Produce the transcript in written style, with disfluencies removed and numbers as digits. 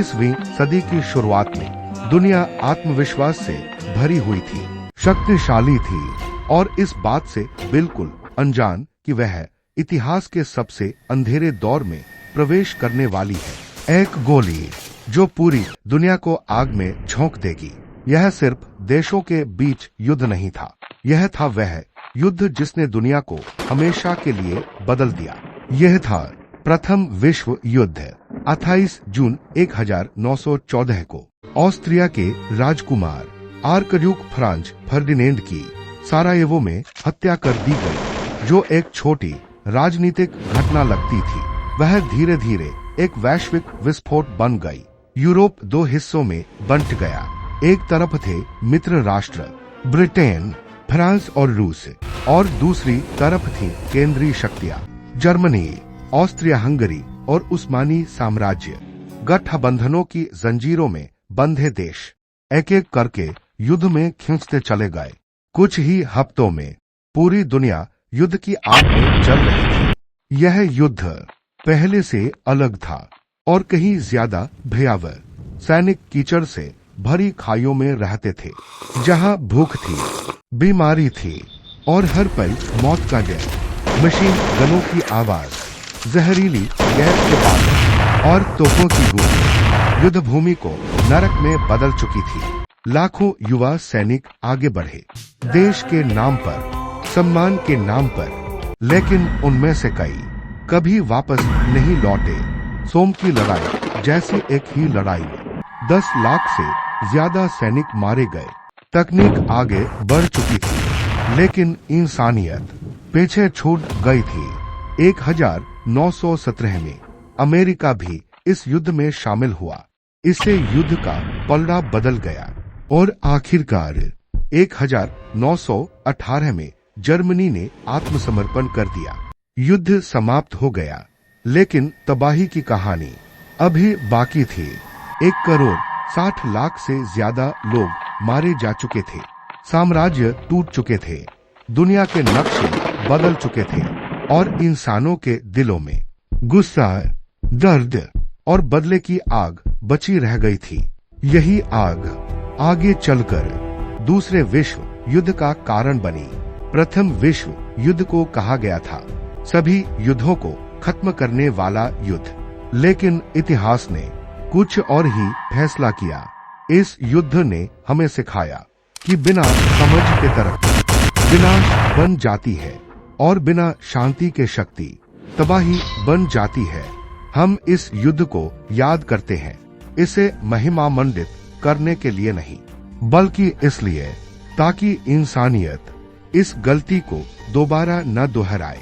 20वीं सदी की शुरुआत में दुनिया आत्मविश्वास से भरी हुई थी, शक्तिशाली थी और इस बात से बिल्कुल अनजान कि वह इतिहास के सबसे अंधेरे दौर में प्रवेश करने वाली है। एक गोली जो पूरी दुनिया को आग में झोंक देगी। यह सिर्फ देशों के बीच युद्ध नहीं था, यह था वह युद्ध जिसने दुनिया को हमेशा के लिए बदल दिया। यह था प्रथम विश्व युद्ध। 28 जून 1914 को ऑस्ट्रिया के राजकुमार आर्कड्यूक फ्रांज फर्डिनेंड की सारायेवो में हत्या कर दी गई, जो एक छोटी राजनीतिक घटना लगती थी, वह धीरे धीरे एक वैश्विक विस्फोट बन गई। यूरोप दो हिस्सों में बंट गया। एक तरफ थे मित्र राष्ट्र ब्रिटेन, फ्रांस और रूस, और दूसरी तरफ थी केंद्रीय शक्तियां जर्मनी, ऑस्ट्रिया हंगरी और उस्मानी साम्राज्य। गठबंधनों की जंजीरों में बंधे देश एक एक करके युद्ध में खींचते चले गए। कुछ ही हफ्तों में पूरी दुनिया युद्ध की आग में जल रही थी। यह युद्ध पहले से अलग था और कहीं ज्यादा भयावह। सैनिक कीचड़ से भरी खाइयों में रहते थे, जहां भूख थी, बीमारी थी और हर पल मौत का डर। मशीन गनों की आवाज, जहरीली गैस के बादल और तोपों की गूंज युद्ध भूमि को नरक में बदल चुकी थी। लाखों युवा सैनिक आगे बढ़े, देश के नाम पर, सम्मान के नाम पर, लेकिन उनमें से कई कभी वापस नहीं लौटे। सोम की लड़ाई जैसी एक ही लड़ाई में 10 लाख से ज्यादा सैनिक मारे गए। तकनीक आगे बढ़ चुकी थी, लेकिन इंसानियत पीछे छूट गई थी। 1917 में अमेरिका भी इस युद्ध में शामिल हुआ। इससे युद्ध का पलड़ा बदल गया और आखिरकार 1918 में जर्मनी ने आत्मसमर्पण कर दिया। युद्ध समाप्त हो गया, लेकिन तबाही की कहानी अभी बाकी थी। 1,60,00,000 से ज्यादा लोग मारे जा चुके थे, साम्राज्य टूट चुके थे, दुनिया के नक्शे बदल चुके थे और इंसानों के दिलों में गुस्सा, दर्द और बदले की आग बची रह गई थी। यही आग आगे चलकर दूसरे विश्व युद्ध का कारण बनी। प्रथम विश्व युद्ध को कहा गया था सभी युद्धों को खत्म करने वाला युद्ध, लेकिन इतिहास ने कुछ और ही फैसला किया। इस युद्ध ने हमें सिखाया कि बिना समझ के तरफ विनाश बन जाती है और बिना शांति के शक्ति तबाही बन जाती है। हम इस युद्ध को याद करते हैं, इसे महिमामंडित करने के लिए नहीं, बल्कि इसलिए ताकि इंसानियत इस गलती को दोबारा न दोहराए।